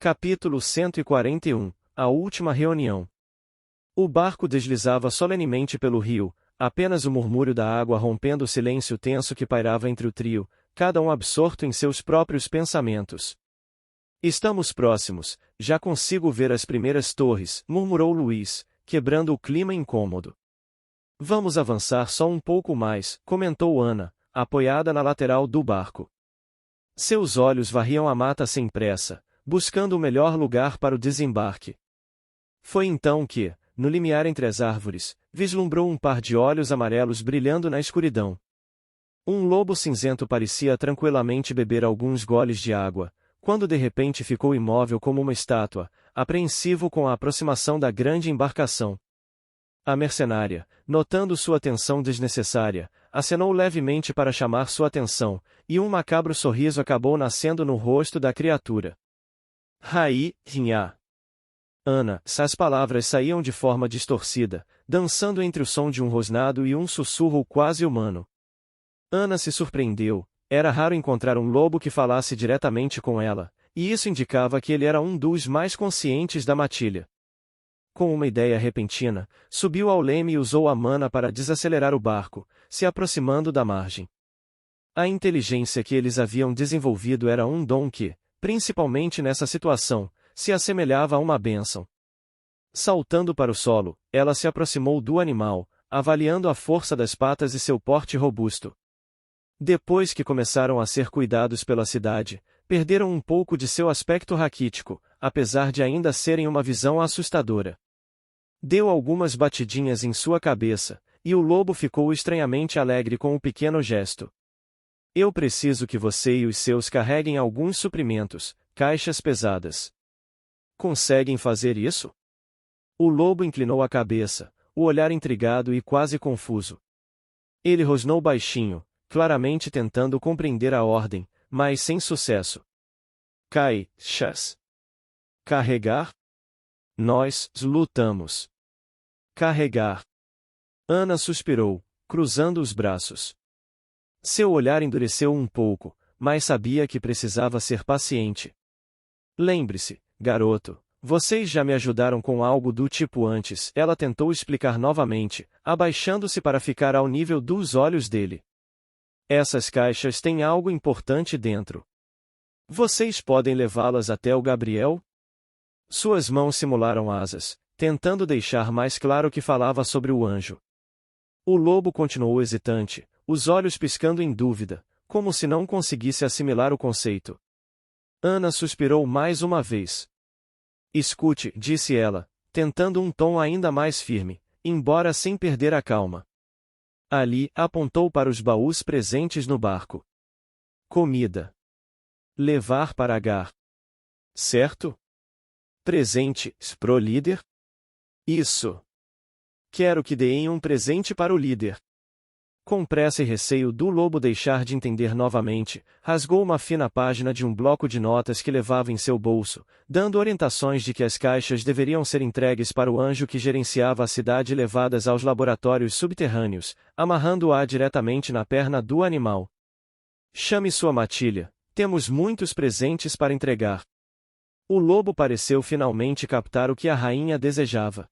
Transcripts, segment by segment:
Capítulo 141 A última reunião. O barco deslizava solenemente pelo rio, apenas o murmúrio da água rompendo o silêncio tenso que pairava entre o trio, cada um absorto em seus próprios pensamentos. Estamos próximos, já consigo ver as primeiras torres, murmurou Luís, quebrando o clima incômodo. Vamos avançar só um pouco mais, comentou Ana, apoiada na lateral do barco. Seus olhos varriam a mata sem pressa, buscando o melhor lugar para o desembarque. Foi então que, no limiar entre as árvores, vislumbrou um par de olhos amarelos brilhando na escuridão. Um lobo cinzento parecia tranquilamente beber alguns goles de água, quando de repente ficou imóvel como uma estátua, apreensivo com a aproximação da grande embarcação. A mercenária, notando sua tensão desnecessária, acenou levemente para chamar sua atenção, e um macabro sorriso acabou nascendo no rosto da criatura. Rainha. Ana, as palavras saíam de forma distorcida, dançando entre o som de um rosnado e um sussurro quase humano. Ana se surpreendeu, era raro encontrar um lobo que falasse diretamente com ela, e isso indicava que ele era um dos mais conscientes da matilha. Com uma ideia repentina, subiu ao leme e usou a mana para desacelerar o barco, se aproximando da margem. A inteligência que eles haviam desenvolvido era um dom que, principalmente nessa situação, se assemelhava a uma bênção. Saltando para o solo, ela se aproximou do animal, avaliando a força das patas e seu porte robusto. Depois que começaram a ser cuidados pela cidade, perderam um pouco de seu aspecto raquítico, apesar de ainda serem uma visão assustadora. Deu algumas batidinhas em sua cabeça, e o lobo ficou estranhamente alegre com o pequeno gesto. Eu preciso que você e os seus carreguem alguns suprimentos, caixas pesadas. Conseguem fazer isso? O lobo inclinou a cabeça, o olhar intrigado e quase confuso. Ele rosnou baixinho, claramente tentando compreender a ordem, mas sem sucesso. Caixas. Carregar? Nós lutamos. Carregar. Ana suspirou, cruzando os braços. Seu olhar endureceu um pouco, mas sabia que precisava ser paciente. Lembre-se, garoto, vocês já me ajudaram com algo do tipo antes, ela tentou explicar novamente, abaixando-se para ficar ao nível dos olhos dele. Essas caixas têm algo importante dentro. Vocês podem levá-las até o Gabriel? Suas mãos simularam asas, tentando deixar mais claro que falava sobre o anjo. O lobo continuou hesitante, os olhos piscando em dúvida, como se não conseguisse assimilar o conceito. Ana suspirou mais uma vez. Escute, disse ela, tentando um tom ainda mais firme, embora sem perder a calma. Ali, apontou para os baús presentes no barco. Comida. Levar para Agar. Certo? Presentes pro líder? Isso. Quero que deem um presente para o líder. Com pressa e receio do lobo deixar de entender novamente, rasgou uma fina página de um bloco de notas que levava em seu bolso, dando orientações de que as caixas deveriam ser entregues para o anjo que gerenciava a cidade e levadas aos laboratórios subterrâneos, amarrando-a diretamente na perna do animal. Chame sua matilha, temos muitos presentes para entregar. O lobo pareceu finalmente captar o que a rainha desejava.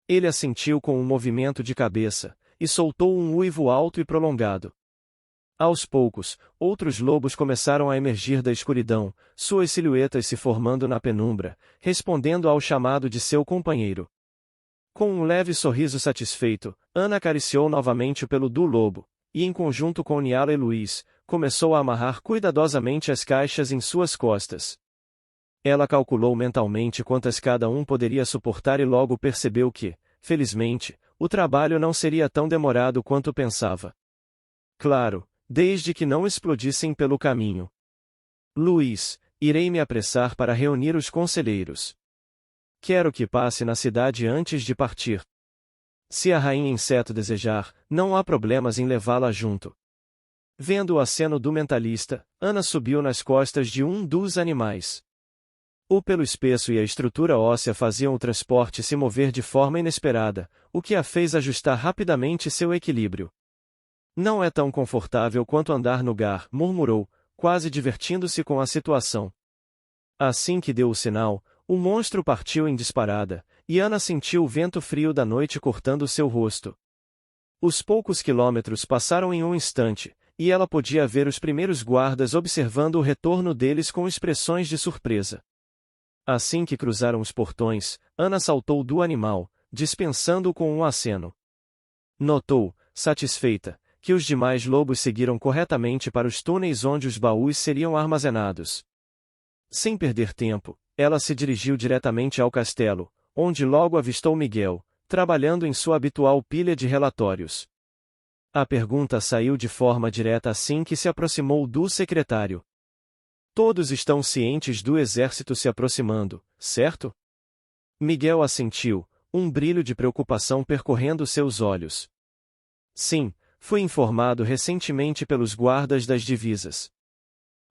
Ele assentiu com um movimento de cabeça, e soltou um uivo alto e prolongado. Aos poucos, outros lobos começaram a emergir da escuridão, suas silhuetas se formando na penumbra, respondendo ao chamado de seu companheiro. Com um leve sorriso satisfeito, Ana acariciou novamente o pelo do lobo, e em conjunto com Niala e Luís, começou a amarrar cuidadosamente as caixas em suas costas. Ela calculou mentalmente quantas cada um poderia suportar e logo percebeu que, felizmente, o trabalho não seria tão demorado quanto pensava. Claro, desde que não explodissem pelo caminho. Luís, irei me apressar para reunir os conselheiros. Quero que passe na cidade antes de partir. Se a rainha inseto desejar, não há problemas em levá-la junto. Vendo o aceno do mentalista, Ana subiu nas costas de um dos animais. O pelo espesso e a estrutura óssea faziam o transporte se mover de forma inesperada, o que a fez ajustar rapidamente seu equilíbrio. Não é tão confortável quanto andar no gar, murmurou, quase divertindo-se com a situação. Assim que deu o sinal, o monstro partiu em disparada, e Ana sentiu o vento frio da noite cortando seu rosto. Os poucos quilômetros passaram em um instante, e ela podia ver os primeiros guardas observando o retorno deles com expressões de surpresa. Assim que cruzaram os portões, Ana saltou do animal, dispensando-o com um aceno. Notou, satisfeita, que os demais lobos seguiram corretamente para os túneis onde os baús seriam armazenados. Sem perder tempo, ela se dirigiu diretamente ao castelo, onde logo avistou Miguel, trabalhando em sua habitual pilha de relatórios. A pergunta saiu de forma direta assim que se aproximou do secretário. Todos estão cientes do exército se aproximando, certo? Miguel assentiu, um brilho de preocupação percorrendo seus olhos. Sim, fui informado recentemente pelos guardas das divisas.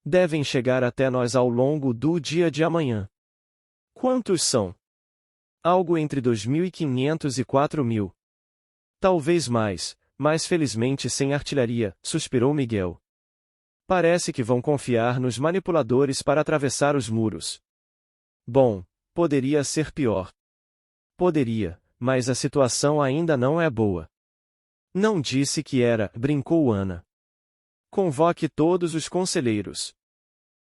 Devem chegar até nós ao longo do dia de amanhã. Quantos são? Algo entre 2.500 e 4.000. Talvez mais, mas felizmente sem artilharia, suspirou Miguel. Parece que vão confiar nos manipuladores para atravessar os muros. Bom, poderia ser pior. Poderia, mas a situação ainda não é boa. Não disse que era, brincou Ana. Convoque todos os conselheiros.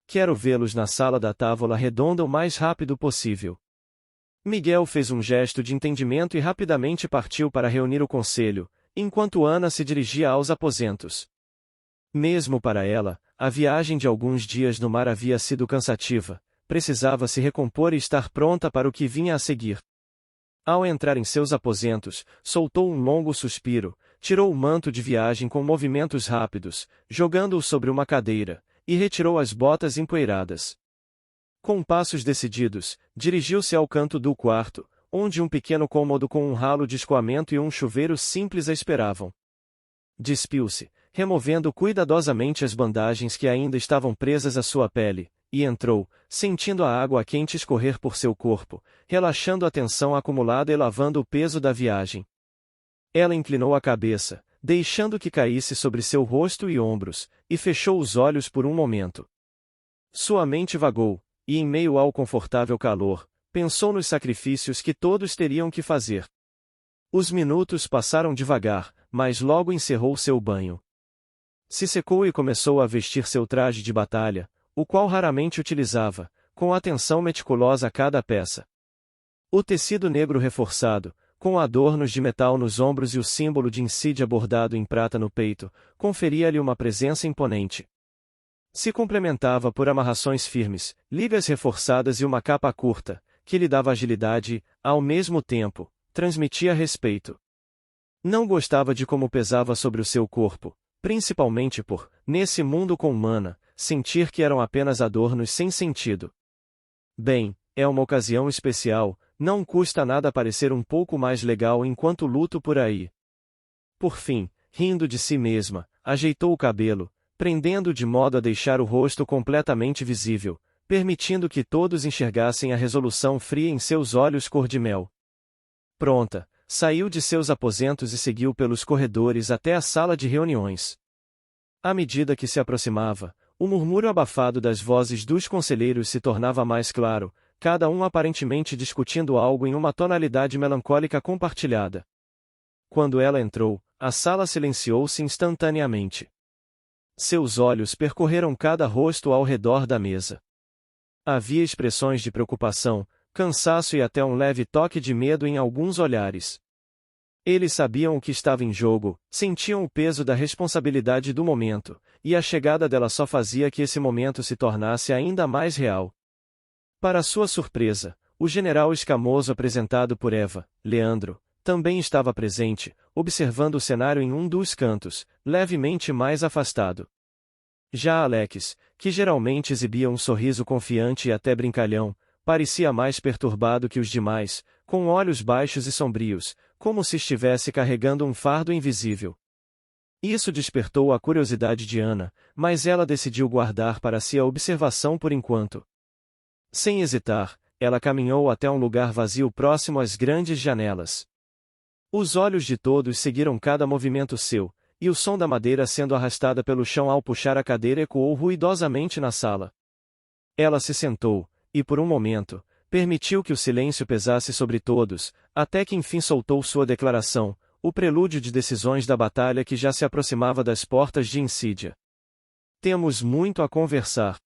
Quero vê-los na sala da távola redonda o mais rápido possível. Miguel fez um gesto de entendimento e rapidamente partiu para reunir o conselho, enquanto Ana se dirigia aos aposentos. Mesmo para ela, a viagem de alguns dias no mar havia sido cansativa, precisava se recompor e estar pronta para o que vinha a seguir. Ao entrar em seus aposentos, soltou um longo suspiro, tirou o manto de viagem com movimentos rápidos, jogando-o sobre uma cadeira, e retirou as botas empoeiradas. Com passos decididos, dirigiu-se ao canto do quarto, onde um pequeno cômodo com um ralo de escoamento e um chuveiro simples a esperavam. Despiu-se, removendo cuidadosamente as bandagens que ainda estavam presas à sua pele, e entrou, sentindo a água quente escorrer por seu corpo, relaxando a tensão acumulada e lavando o peso da viagem. Ela inclinou a cabeça, deixando que caísse sobre seu rosto e ombros, e fechou os olhos por um momento. Sua mente vagou, e em meio ao confortável calor, pensou nos sacrifícios que todos teriam que fazer. Os minutos passaram devagar, mas logo encerrou seu banho. Se secou e começou a vestir seu traje de batalha, o qual raramente utilizava, com atenção meticulosa a cada peça. O tecido negro reforçado, com adornos de metal nos ombros e o símbolo de insídia bordado em prata no peito, conferia-lhe uma presença imponente. Se complementava por amarrações firmes, ligas reforçadas e uma capa curta, que lhe dava agilidade e, ao mesmo tempo, transmitia respeito. Não gostava de como pesava sobre o seu corpo, principalmente por, nesse mundo com Mana, sentir que eram apenas adornos sem sentido. Bem, é uma ocasião especial, não custa nada parecer um pouco mais legal enquanto luto por aí. Por fim, rindo de si mesma, ajeitou o cabelo, prendendo de modo a deixar o rosto completamente visível, permitindo que todos enxergassem a resolução fria em seus olhos cor-de-mel. Pronta, saiu de seus aposentos e seguiu pelos corredores até a sala de reuniões. À medida que se aproximava, o murmúrio abafado das vozes dos conselheiros se tornava mais claro, cada um aparentemente discutindo algo em uma tonalidade melancólica compartilhada. Quando ela entrou, a sala silenciou-se instantaneamente. Seus olhos percorreram cada rosto ao redor da mesa. Havia expressões de preocupação, cansaço e até um leve toque de medo em alguns olhares. Eles sabiam o que estava em jogo, sentiam o peso da responsabilidade do momento, e a chegada dela só fazia que esse momento se tornasse ainda mais real. Para sua surpresa, o general escamoso apresentado por Eva, Leandro, também estava presente, observando o cenário em um dos cantos, levemente mais afastado. Já Alex, que geralmente exibia um sorriso confiante e até brincalhão, parecia mais perturbado que os demais, com olhos baixos e sombrios, como se estivesse carregando um fardo invisível. Isso despertou a curiosidade de Ana, mas ela decidiu guardar para si a observação por enquanto. Sem hesitar, ela caminhou até um lugar vazio próximo às grandes janelas. Os olhos de todos seguiram cada movimento seu, e o som da madeira sendo arrastada pelo chão ao puxar a cadeira ecoou ruidosamente na sala. Ela se sentou, e por um momento, permitiu que o silêncio pesasse sobre todos, até que enfim soltou sua declaração, o prelúdio de decisões da batalha que já se aproximava das portas de Insídia. Temos muito a conversar.